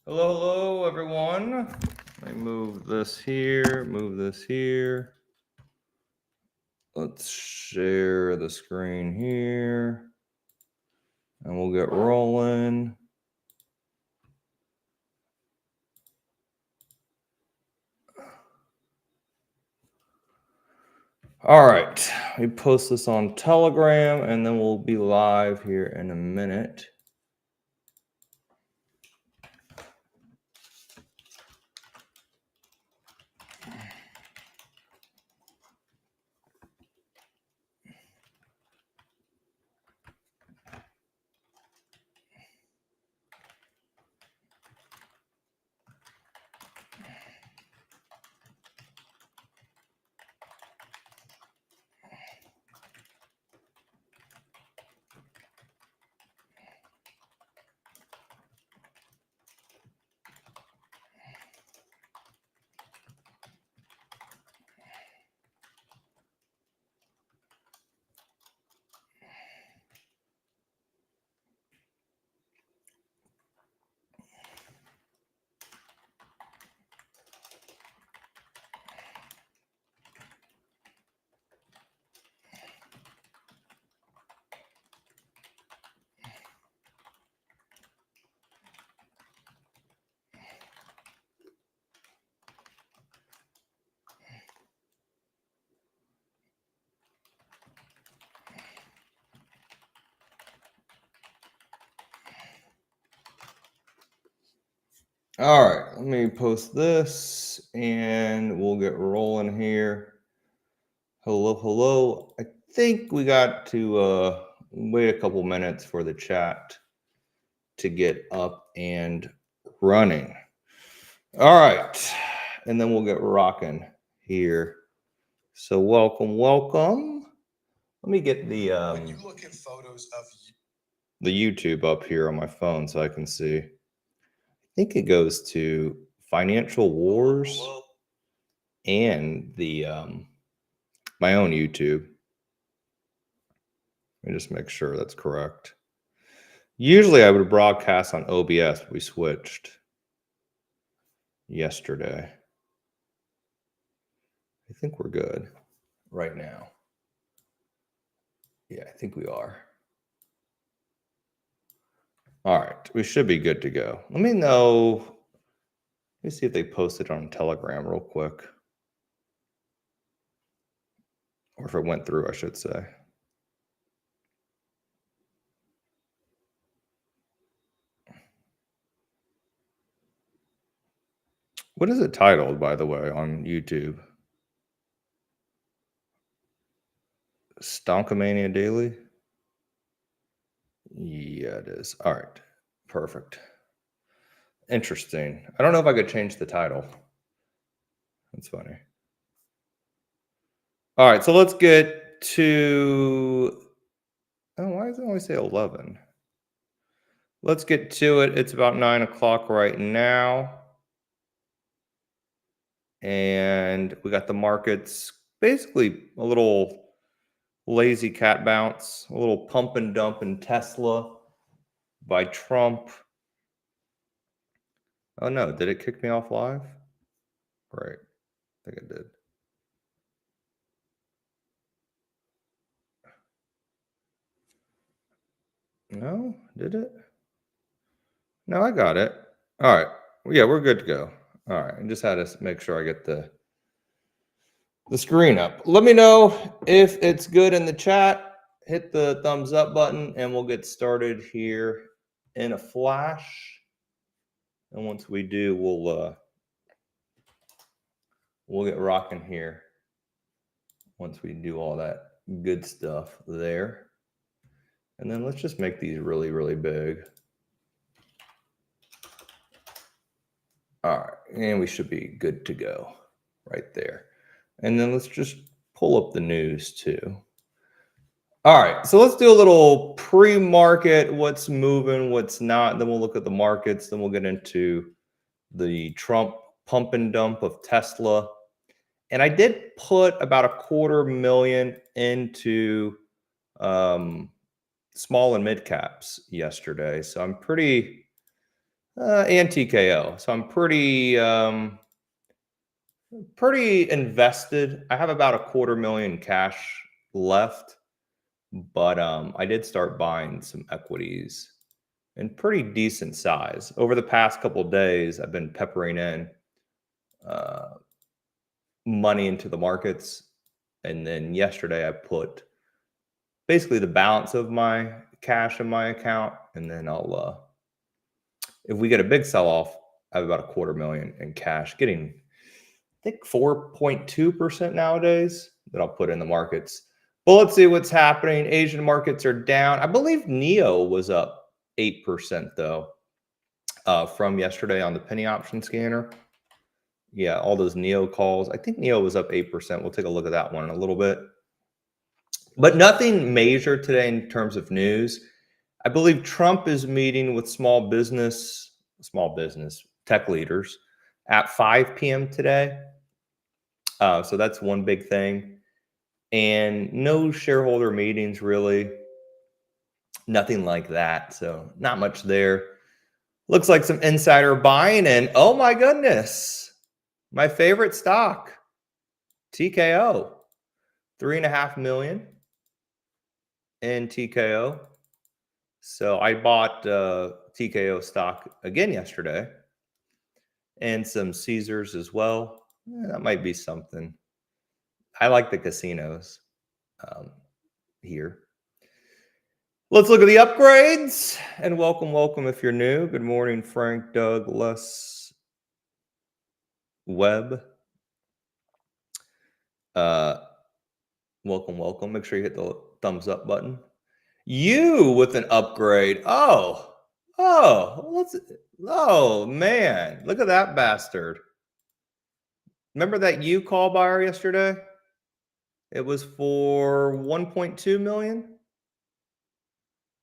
Hello, everyone. Let me move this here, move this here. Let's share the screen here, and we'll get rolling. All right, we post this on Telegram, and then we'll be live here in a minute. All right, let me post this, and we'll get rolling here. Hello. I think we got to wait a couple minutes for the chat to get up and running. All right, and then we'll get rocking here. So welcome. Let me get the when you look at photos of the YouTube up here on my phone so I can see. I think it goes to Financial Wars and the my own YouTube. Let me just make sure that's correct. Usually I would broadcast on OBS, but we switched yesterday. I think we're good right now. Yeah, I think we are. All right, we should be good to go. Let me know. Let me see if they posted on Telegram real quick. Or if it went through, I should say. What is it titled, by the way, on YouTube? Stonkamania Daily? Yeah, it is. All right, perfect. Interesting. I don't know if I could change the title. That's funny. All right, so let's get to... Oh, why does it only say 11? Let's get to it. It's about 9 o'clock right now. And we got the markets basically a little lazy cat bounce, a little pump and dump in Tesla by Trump. Oh no, did it kick me off live? Right, I think it did. No, did it? No, I got it. All right, yeah, we're good to go. All right, I just had to make sure I get the screen up. Let me know if it's good in the chat. Hit the thumbs up button and we'll get started here in a flash. And once we do, we'll get rocking here. Once we do all that good stuff there. And then let's just make these really, really big. All right, and we should be good to go right there. And then let's just pull up the news too. All right, so let's do a little pre-market, what's moving, what's not. Then we'll look at the markets. Then we'll get into the Trump pump and dump of Tesla. And I did put about $250,000 into small and mid caps yesterday. So I'm pretty and TKO. So I'm pretty invested. I have about $250,000 cash left, but I did start buying some equities in pretty decent size. Over the past couple of days, I've been peppering in uh, money into the markets. And then yesterday, I put basically the balance of my cash in my account. And then if we get a big sell off, I have about $250,000 in cash, getting, I think, 4.2% nowadays that I'll put in the markets. But let's see what's happening. Asian markets are down. I believe NEO was up 8% though, from yesterday on the penny option scanner. Yeah, all those NEO calls. I think NEO was up 8%. We'll take a look at that one in a little bit. But nothing major today in terms of news. I believe Trump is meeting with small business tech leaders at 5 p.m. today. So that's one big thing. And no shareholder meetings really. Nothing like that. So not much there. Looks like some insider buying. And oh my goodness, my favorite stock, TKO, 3.5 million in TKO. So I bought TKO stock again yesterday and some Caesars as well. That might be something. I like the casinos here. Let's look at the upgrades and welcome if you're new. Good morning, Frank, Doug, Les, Webb. Welcome. Make sure you hit the thumbs up button. You with an upgrade. Oh, man. Look at that bastard. Remember that you call buyer yesterday? It was for 1.2 million.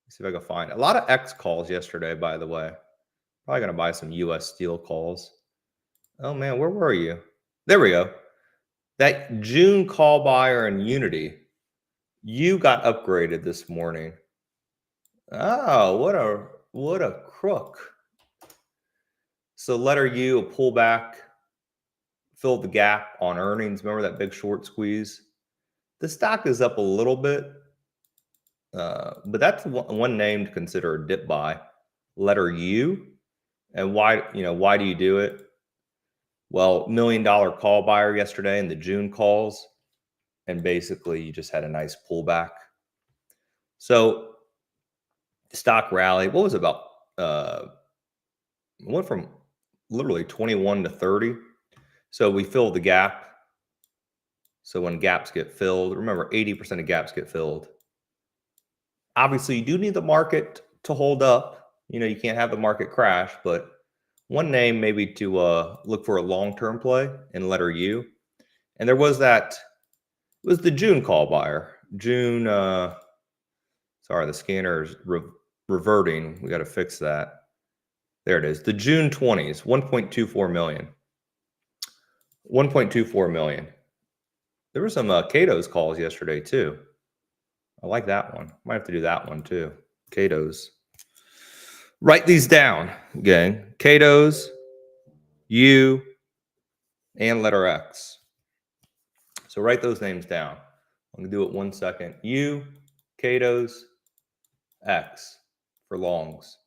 Let's see if I can find it. A lot of X calls yesterday, by the way. Probably going to buy some US Steel calls. Oh, man, where were you? There we go. That June call buyer in Unity, you got upgraded this morning. Oh, what a crook. So letter U, a pullback, filled the gap on earnings. Remember that big short squeeze? The stock is up a little bit, but that's one name to consider a dip buy. Letter U. And why do you do it? Well, $1 million call buyer yesterday in the June calls, and basically you just had a nice pullback. So stock rally, what was it about? Went from literally 21 to 30. So we filled the gap. So when gaps get filled, remember 80% of gaps get filled. Obviously, you do need the market to hold up. You can't have the market crash, but one name maybe to look for a long-term play in letter U. And there was it was the June call buyer. June, sorry, the scanner is reverting. We got to fix that. There it is. The June 20s, 1.24 million. 1.24 million. There were some Cato's calls yesterday too. I like that one. Might have to do that one too. Cato's. Write these down, gang. Cato's, U, and letter X. So write those names down. I'm going to do it 1 second. U, Cato's, X for longs.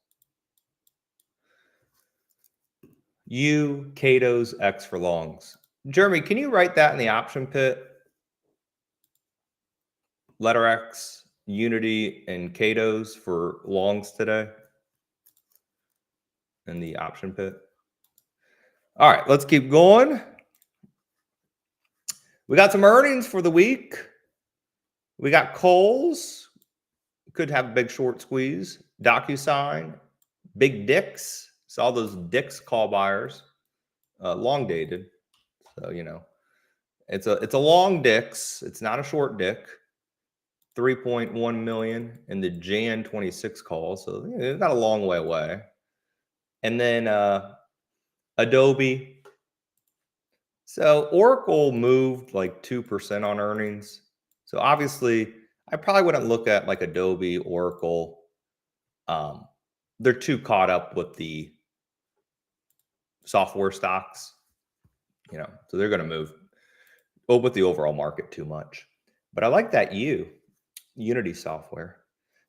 U, Cato's, X for longs. Jeremy, can you write that in the option pit? Letter X, Unity, and Cato's for longs today in the option pit. All right, let's keep going. We got some earnings for the week. We got Kohl's. Could have a big short squeeze. DocuSign. Big Dicks. Saw those Dicks call buyers. Long dated. So, it's a long Dicks. It's not a short Dick. 3.1 million in the Jan 26 call. So it's not a long way away. And then Adobe. So Oracle moved like 2% on earnings. So obviously, I probably wouldn't look at like Adobe, Oracle. They're too caught up with the software stocks, so they're going to move with the overall market too much. But I like that Unity Software.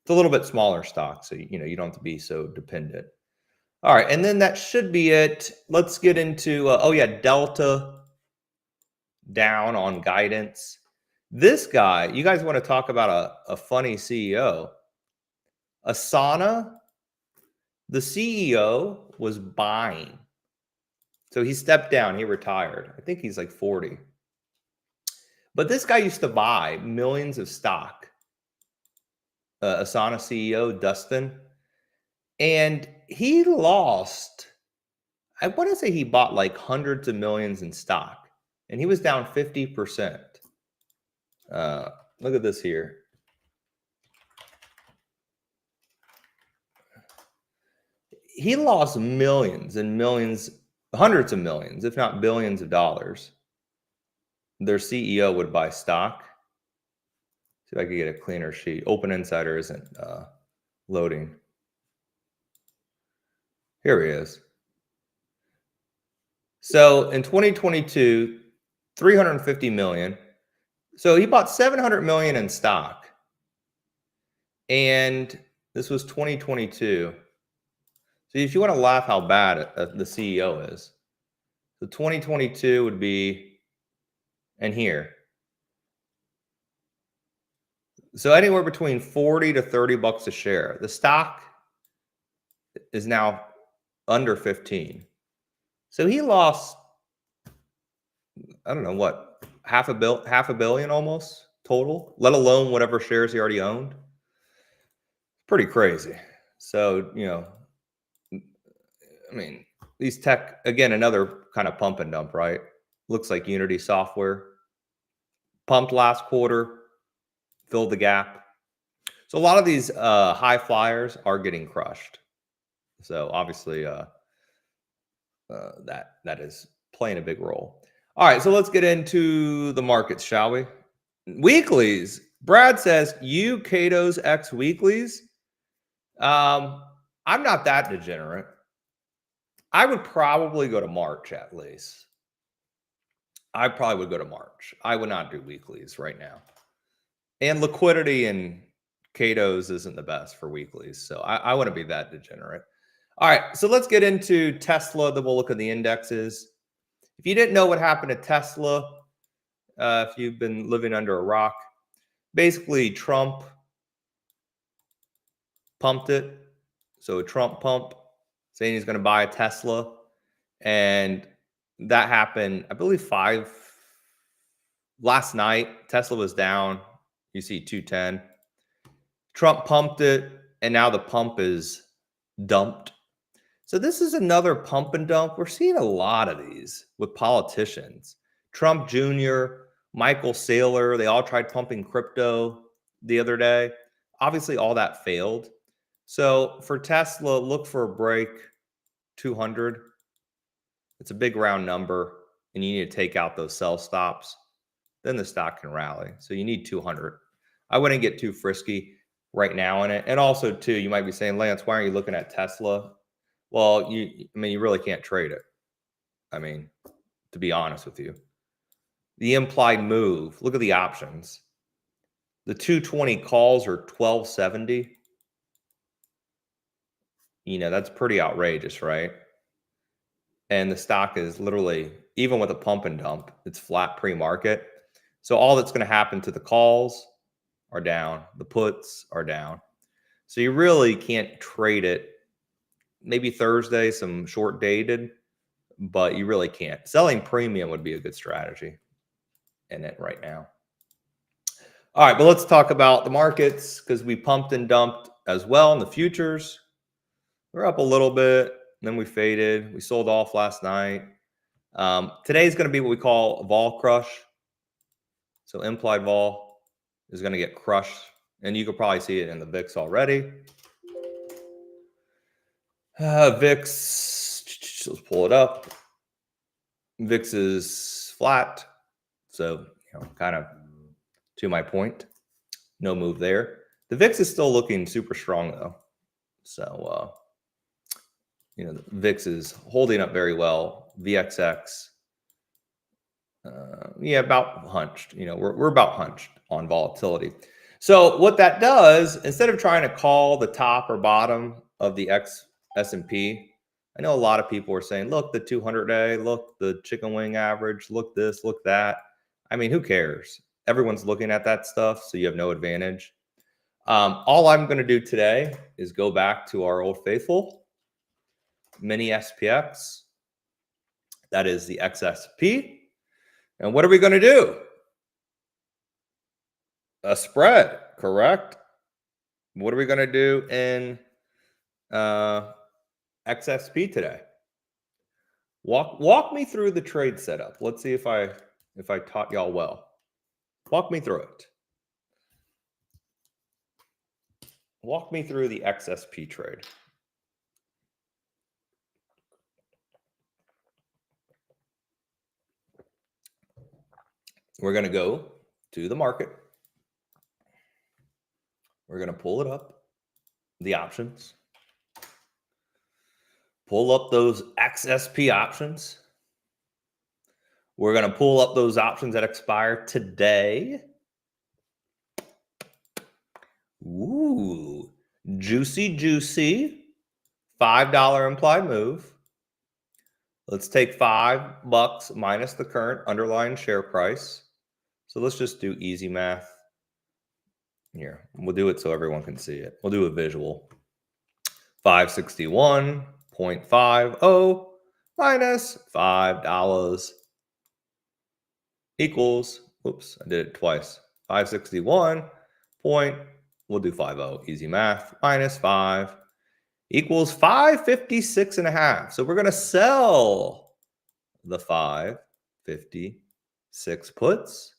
It's a little bit smaller stock, so you don't have to be so dependent. All right, and then that should be it. Let's get into Delta down on guidance. This guy, you guys want to talk about a funny CEO? Asana, the CEO was buying. So he stepped down, he retired. I think he's like 40. But this guy used to buy millions of stock. Asana CEO, Dustin. And he lost, I want to say he bought like hundreds of millions in stock. And he was down 50%. Look at this here. He lost millions and millions, hundreds of millions, if not billions of dollars. Their CEO would buy stock. See if I could get a cleaner sheet. Open Insider isn't loading. Here he is. So in 2022, 350 million. So he bought 700 million in stock. And this was 2022. So if you want to laugh how bad the CEO is, so 2022 would be, and here. So anywhere between 40 to 30 bucks a share. The stock is now under 15. So he lost, I don't know what, half a billion almost total, let alone whatever shares he already owned. Pretty crazy. So, I mean, these tech, again, another kind of pump and dump, right? Looks like Unity Software pumped last quarter, filled the gap. So a lot of these high flyers are getting crushed. So obviously that is playing a big role. All right, so let's get into the markets, shall we? Weeklies. Brad says, you Cato's X weeklies. I'm not that degenerate. I would probably go to March at least. I probably would go to March. I would not do weeklies right now. And liquidity in Cato's isn't the best for weeklies. So I wouldn't be that degenerate. All right, so let's get into Tesla. Then we'll look at the indexes. If you didn't know what happened to Tesla, if you've been living under a rock, basically Trump pumped it. So a Trump pump saying he's going to buy a Tesla. And that happened, I believe, last night. Tesla was down. You see 210. Trump pumped it, and now the pump is dumped. So this is another pump and dump. We're seeing a lot of these with politicians. Trump Jr., Michael Saylor, they all tried pumping crypto the other day. Obviously, all that failed. So for Tesla, look for a break 200. It's a big round number, and you need to take out those sell stops. Then the stock can rally. So you need 200. I wouldn't get too frisky right now in it. And also, too, you might be saying, Lance, why aren't you looking at Tesla? Well, you really can't trade it. I mean, to be honest with you. The implied move, look at the options. The 220 calls are 1270. That's pretty outrageous, right? And the stock is literally, even with a pump and dump, it's flat pre-market. So all that's going to happen to the calls are down. The puts are down. So you really can't trade it. Maybe Thursday, some short dated, but you really can't. Selling premium would be a good strategy in it right now. All right, but let's talk about the markets because we pumped and dumped as well in the futures. We're up a little bit, then we faded. We sold off last night. Today's going to be what we call a vol crush. So implied vol is going to get crushed, and you could probably see it in the VIX already. VIX, let's pull it up. VIX is flat, so kind of to my point, no move there. The VIX is still looking super strong though, so You know, the VIX is holding up very well. VXX, yeah, about hunched. You know, we're about hunched on volatility. So what that does, instead of trying to call the top or bottom of the S&P, I know a lot of people are saying, look, the 200-day, look, the chicken wing average, look this, look that. I mean, who cares? Everyone's looking at that stuff, so you have no advantage. All I'm going to do today is go back to our old faithful mini SPX. That is the XSP. And what are we going to do? A spread, correct? What are we going to do in XSP today? Walk me through the trade setup. Let's see if I taught y'all well. Walk me through it. Walk me through the XSP trade. We're going to go to the market. We're going to pull it up, the options. Pull up those XSP options. We're going to pull up those options that expire today. Ooh, juicy, juicy. $5 implied move. Let's take $5 minus the current underlying share price. So let's just do easy math. Here, we'll do it so everyone can see it. We'll do a visual. 561.50 minus $5 equals, oops, I did it twice. 561 point, we'll do 50, easy math, minus 5 equals 556.5. So we're going to sell the 556 puts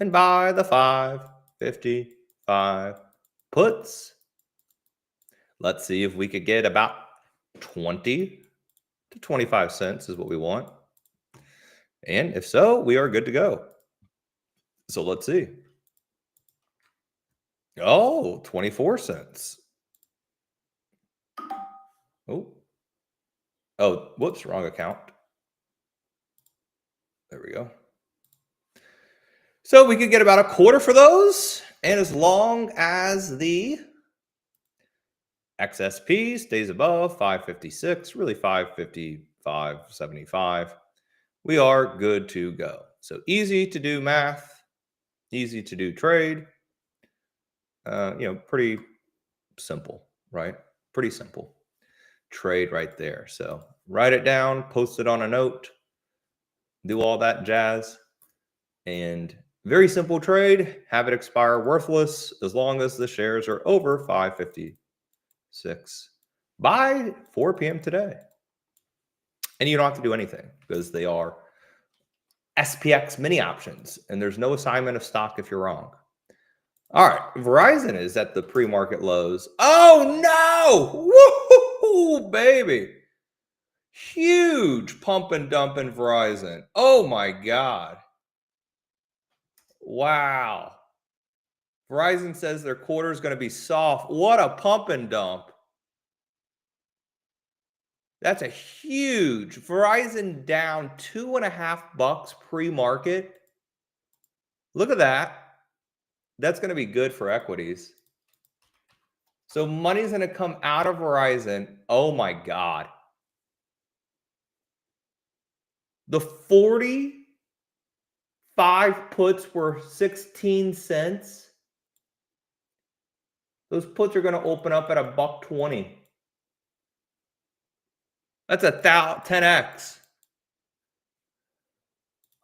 and buy the 555 puts. Let's see if we could get about 20 to 25 cents is what we want. And if so, we are good to go. So let's see. Oh, 24 cents. Oh, whoops, wrong account. There we go. So we could get about a quarter for those. And as long as the XSP stays above 556, really 555.75, we are good to go. So easy to do math, easy to do trade. Pretty simple, right? Pretty simple trade right there. So write it down, post it on a note, do all that jazz, and very simple trade. Have it expire worthless as long as the shares are over 556 by 4 p.m. today. And you don't have to do anything because they are SPX mini options, and there's no assignment of stock if you're wrong. All right, Verizon is at the pre-market lows. Oh no! Woo, baby! Huge pump and dump in Verizon. Oh my God! Wow! Verizon says their quarter is going to be soft. What a pump and dump! That's a huge Verizon down $2.50 pre-market. Look at that. That's going to be good for equities. So money's going to come out of Verizon. Oh my God. The 45 puts were 16 cents. Those puts are going to open up at $1.20. That's a 10x.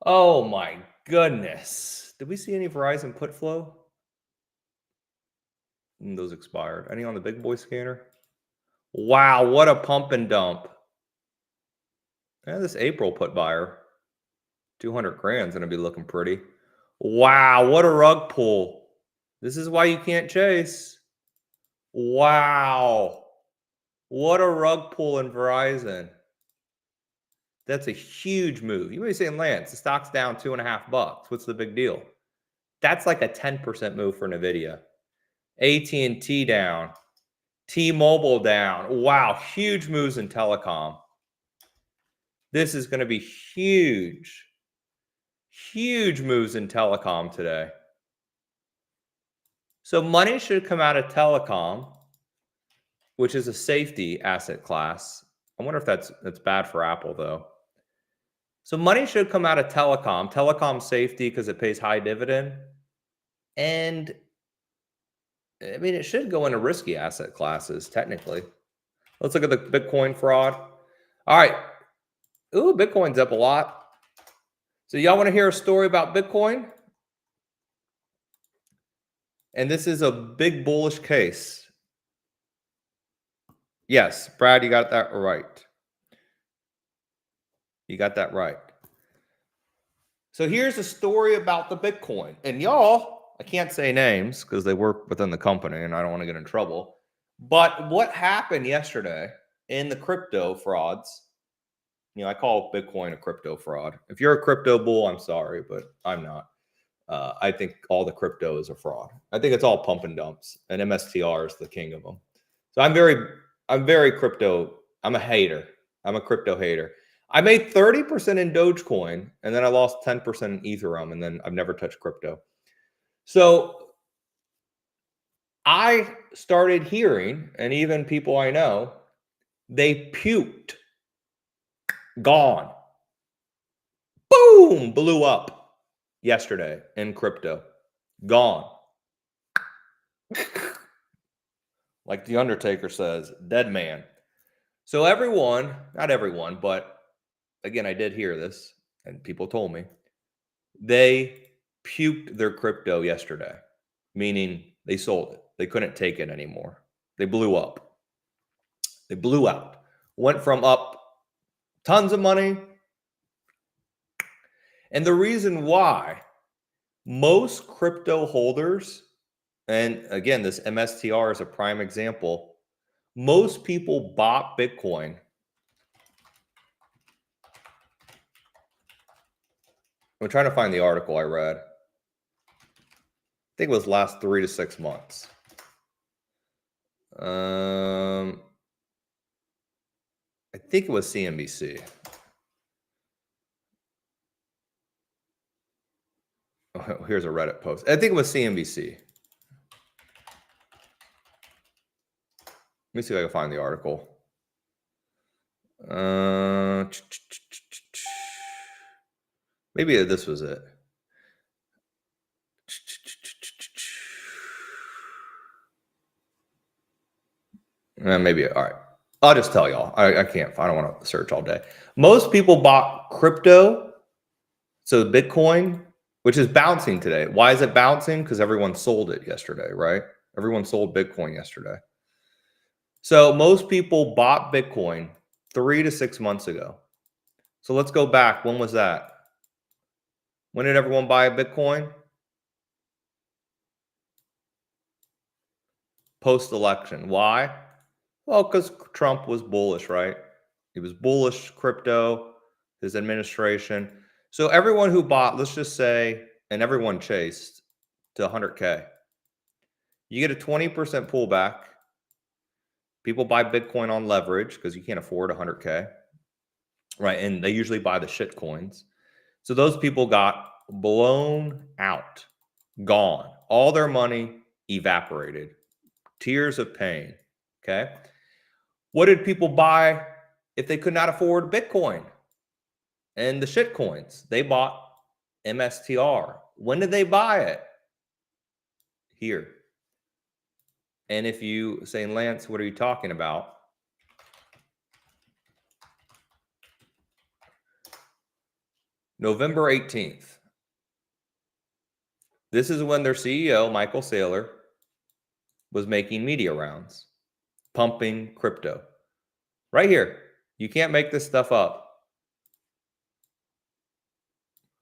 Oh my goodness. Did we see any Verizon put flow? Those expired. Any on the big boy scanner? Wow, what a pump and dump. This April put buyer, 200 grand's going to be looking pretty. Wow, what a rug pull. This is why you can't chase. Wow. What a rug pull in Verizon. That's a huge move. You may be saying, Lance, the stock's down $2.50. What's the big deal? That's like a 10% move for NVIDIA. AT&T down T-Mobile down. Wow, huge moves in telecom. This is going to be huge. Huge moves in telecom today. So money should come out of telecom, which is a safety asset class. I wonder if that's bad for Apple though. So money should come out of telecom. Telecom safety because it pays high dividend. And I mean, it should go into risky asset classes, technically. Let's look at the Bitcoin fraud. All right. Ooh, Bitcoin's up a lot. So y'all want to hear a story about Bitcoin? And this is a big bullish case. Yes, Brad, you got that right. You got that right. So here's a story about the Bitcoin. And y'all, I can't say names because they work within the company and I don't want to get in trouble. But what happened yesterday in the crypto frauds? You know, I call Bitcoin a crypto fraud. If you're a crypto bull, I'm sorry, but I'm not. I think all the crypto is a fraud. I think it's all pump and dumps, and MSTR is the king of them. So I'm very crypto. I'm a hater. I'm a crypto hater. I made 30% in Dogecoin, and then I lost 10% in Ethereum, and then I've never touched crypto. So I started hearing, and even people I know, they puked, gone, boom, blew up yesterday in crypto, gone. Like the Undertaker says, dead man. So everyone, not everyone, but again, I did hear this and people told me they puked their crypto yesterday, meaning they sold it. They couldn't take it anymore. They blew up. They blew out. Went from up tons of money. And the reason why most crypto holders, and again, this MSTR is a prime example, most people bought Bitcoin. I'm trying to find the article I read. I think it was last 3 to 6 months. I think it was CNBC. Oh, here's a Reddit post. I think it was CNBC. Let me see if I can find the article. Maybe this was it. Maybe. All right. I'll just tell y'all. I can't. I don't want to search all day. Most people bought crypto. So Bitcoin, which is bouncing today. Why is it bouncing? Because everyone sold it yesterday, right? Everyone sold Bitcoin yesterday. So most people bought Bitcoin 3 to 6 months ago. So let's go back. When was that? When did everyone buy a Bitcoin? Post-election. Why? Well, because Trump was bullish, right? He was bullish crypto, his administration. So everyone who bought, let's just say, and everyone chased to 100K. You get a 20% pullback. People buy Bitcoin on leverage because you can't afford 100K, right? And they usually buy the shit coins. So those people got blown out, gone. All their money evaporated. Tears of pain, okay? What did people buy if they could not afford Bitcoin and the shit coins? They bought MSTR. When did they buy it? Here. And if you say, Lance, what are you talking about? November 18th. This is when their CEO, Michael Saylor, was making media rounds, pumping crypto. Right here. You can't make this stuff up.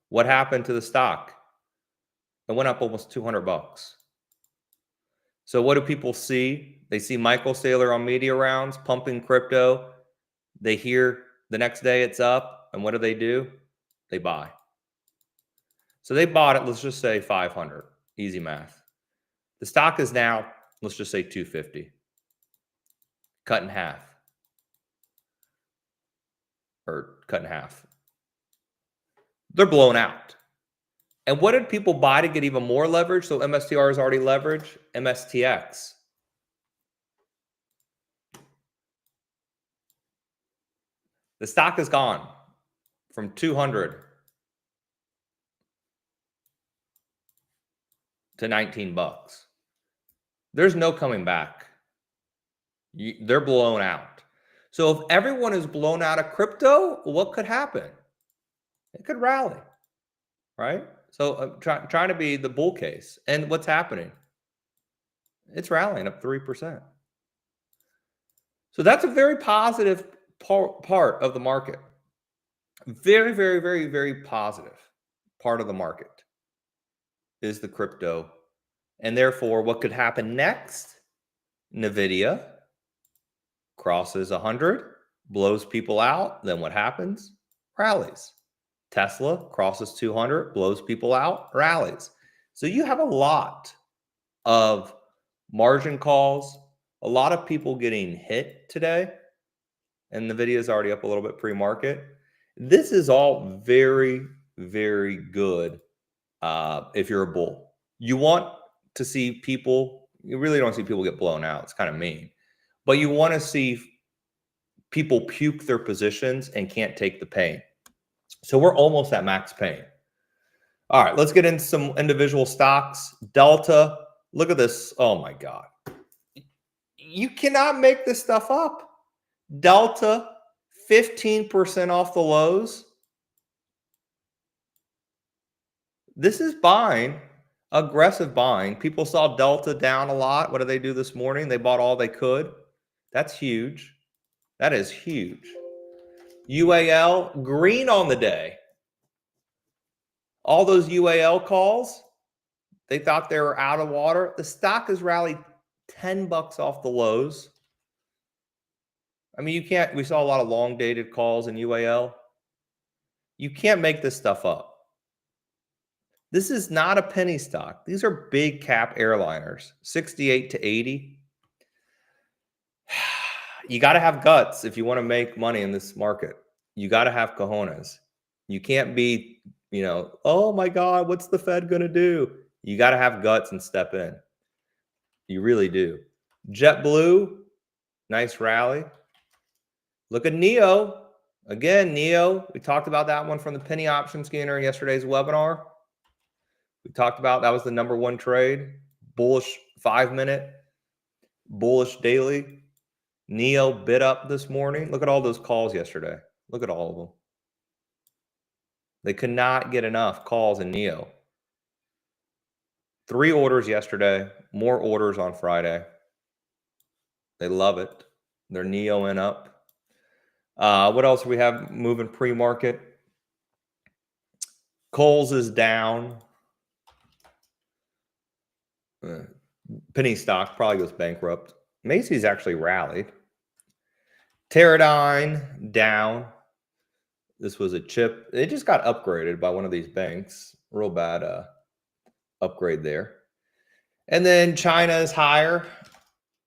What happened to the stock? It went up almost 200 bucks. So what do people see? They see Michael Saylor on media rounds, pumping crypto. They hear the next day it's up. And what do? They buy. So they bought it, let's just say 500. Easy math. The stock is now, let's just say 250. cut in half. Or cut in half. They're blown out. And what did people buy to get even more leverage? So MSTR is already leveraged. MSTX. The stock is gone from 200 to 19 bucks. There's no coming back. They're blown out. So if everyone is blown out of crypto, what could happen? It could rally, right? So I'm trying to be the bull case. And what's happening? It's rallying up 3%. So that's a very positive part of the market. Very, very, very, very positive part of the market is the crypto. And therefore, what could happen next? NVIDIA crosses 100, blows people out. Then what happens? Rallies. Tesla crosses 200, blows people out, rallies. So you have a lot of margin calls, a lot of people getting hit today. And NVIDIA is already up a little bit pre-market. This is all very, very good if you're a bull. You want to see people, you really don't see people get blown out. It's kind of mean. But you want to see people puke their positions and can't take the pain. So we're almost at max pain. All right, let's get into some individual stocks. Delta, look at this. Oh my God. You cannot make this stuff up. Delta, 15% off the lows. This is buying, aggressive buying. People saw Delta down a lot. What did they do this morning? They bought all they could. That's huge. That is huge. UAL, green on the day. All those UAL calls, they thought they were out of water. The stock has rallied 10 bucks off the lows. I mean, we saw a lot of long dated calls in UAL. You can't make this stuff up. This is not a penny stock. These are big cap airliners, 68 to 80. You got to have guts if you want to make money in this market. You got to have cojones. You can't be, oh my God, what's the Fed going to do? You got to have guts and step in. You really do. JetBlue, nice rally. Look at NEO. Again, NEO, we talked about that one from the penny option scanner in yesterday's webinar. We talked about that was the number one trade. Bullish 5-minute, bullish daily. NEO bid up this morning. Look at all those calls yesterday. Look at all of them. They could not get enough calls in NEO. 3 orders yesterday, more orders on Friday. They love it. They're NEOing up. What else do we have moving pre-market? Kohl's is down. Penny stock probably goes bankrupt. Macy's actually rallied. Teradyne down. This was a chip. It just got upgraded by one of these banks. Real bad upgrade there. And then China is higher,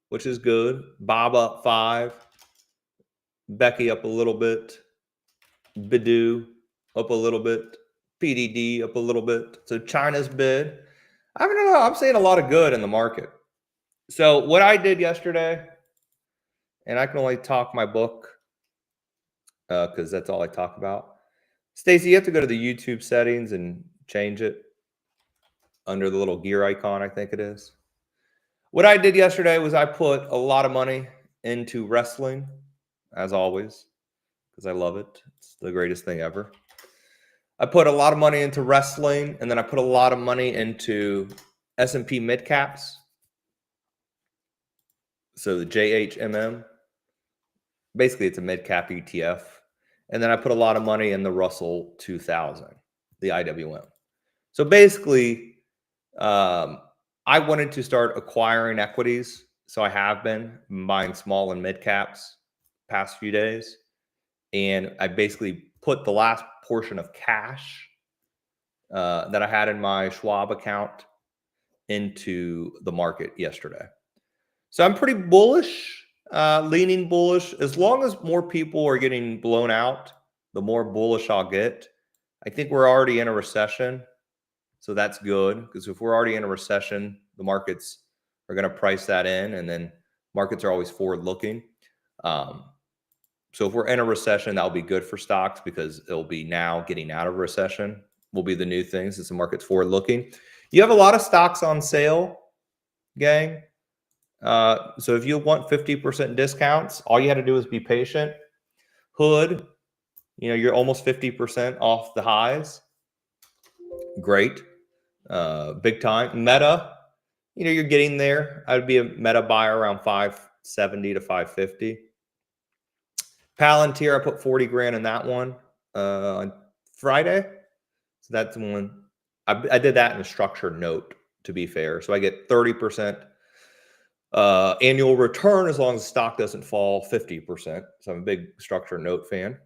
which is good. Bob up 5. Becky up a little bit. Baidu up a little bit. PDD up a little bit. So China's bid. I don't know. I'm seeing a lot of good in the market. So what I did yesterday, and I can only talk my book because that's all I talk about. Stacy, you have to go to the YouTube settings and change it under the little gear icon, I think it is. What I did yesterday was I put a lot of money into wrestling, as always, because I love it. It's the greatest thing ever. I put a lot of money into wrestling, and then I put a lot of money into S&P mid caps. So the JHMM, basically it's a mid cap ETF. And then I put a lot of money in the Russell 2000, the IWM. So basically, I wanted to start acquiring equities. So I have been buying small and mid caps past few days. And I basically put the last portion of cash that I had in my Schwab account into the market yesterday. So I'm pretty bullish. Leaning bullish. As long as more people are getting blown out, the more bullish I'll get. I think we're already in a recession, so that's good, because if we're already in a recession, the markets are going to price that in, and then markets are always forward looking. So if we're in a recession, that'll be good for stocks, because it'll be now getting out of recession will be the new thing, since the market's forward looking. You have a lot of stocks on sale, gang. So if you want 50% discounts, all you had to do is be patient. Hood, you're almost 50% off the highs. Great. Big time. Meta, you're getting there. I'd be a Meta buyer around 570 to 550. Palantir, I put 40 grand in that one on Friday. So that's one. I did that in a structured note, to be fair. So I get 30% annual return as long as the stock doesn't fall 50%. So I'm a big structured note fan.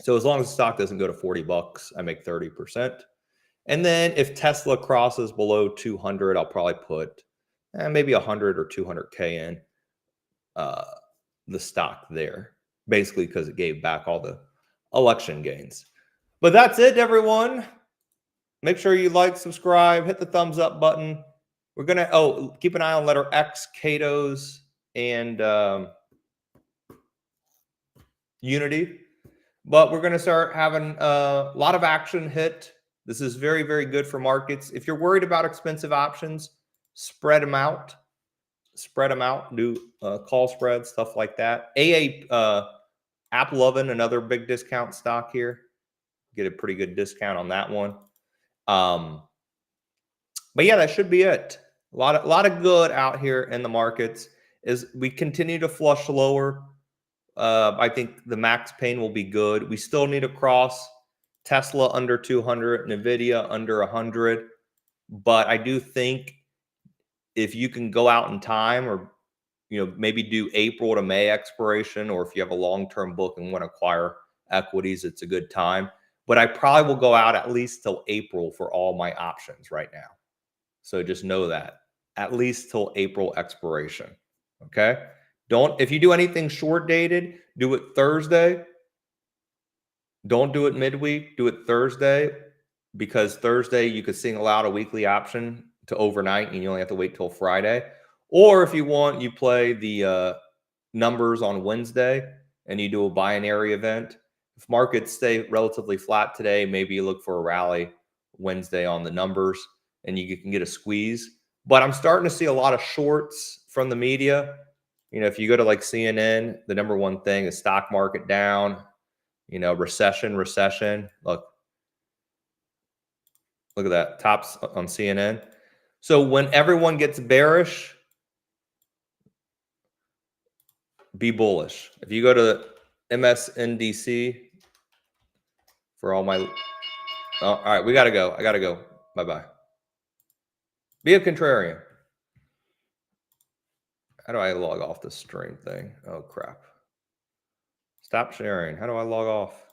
So as long as the stock doesn't go to $40, I make 30%. And then if Tesla crosses below 200, I'll probably put maybe 100 or 200K in the stock there, basically because it gave back all the election gains. But that's it, everyone. Make sure you like, subscribe, hit the thumbs up button. We're going to, keep an eye on letter X, Cato's, and Unity. But we're going to start having a lot of action hit. This is very, very good for markets. If you're worried about expensive options, spread them out. Spread them out. Do call spreads, stuff like that. Apple Oven, another big discount stock here. Get a pretty good discount on that one. But yeah, that should be it. A lot of good out here in the markets. As we continue to flush lower, I think the max pain will be good. We still need to cross Tesla under 200, Nvidia under 100. But I do think if you can go out in time, or maybe do April to May expiration, or if you have a long-term book and want to acquire equities, it's a good time. But I probably will go out at least till April for all my options right now. So just know that, at least till April expiration. Okay. If you do anything short dated, do it Thursday. Don't do it midweek. Do it Thursday, because Thursday you could single out a weekly option to overnight and you only have to wait till Friday. Or if you want, you play the numbers on Wednesday and you do a binary event. If markets stay relatively flat today, maybe you look for a rally Wednesday on the numbers and you can get a squeeze. But I'm starting to see a lot of shorts from the media. If you go to like CNN, the number one thing is stock market down, recession. Look at that, tops on CNN. So when everyone gets bearish, be bullish. If you go to MSNDC for all my, all right, we got to go. I got to go. Bye-bye. Be a contrarian. How do I log off the stream thing? Oh, crap. Stop sharing. How do I log off?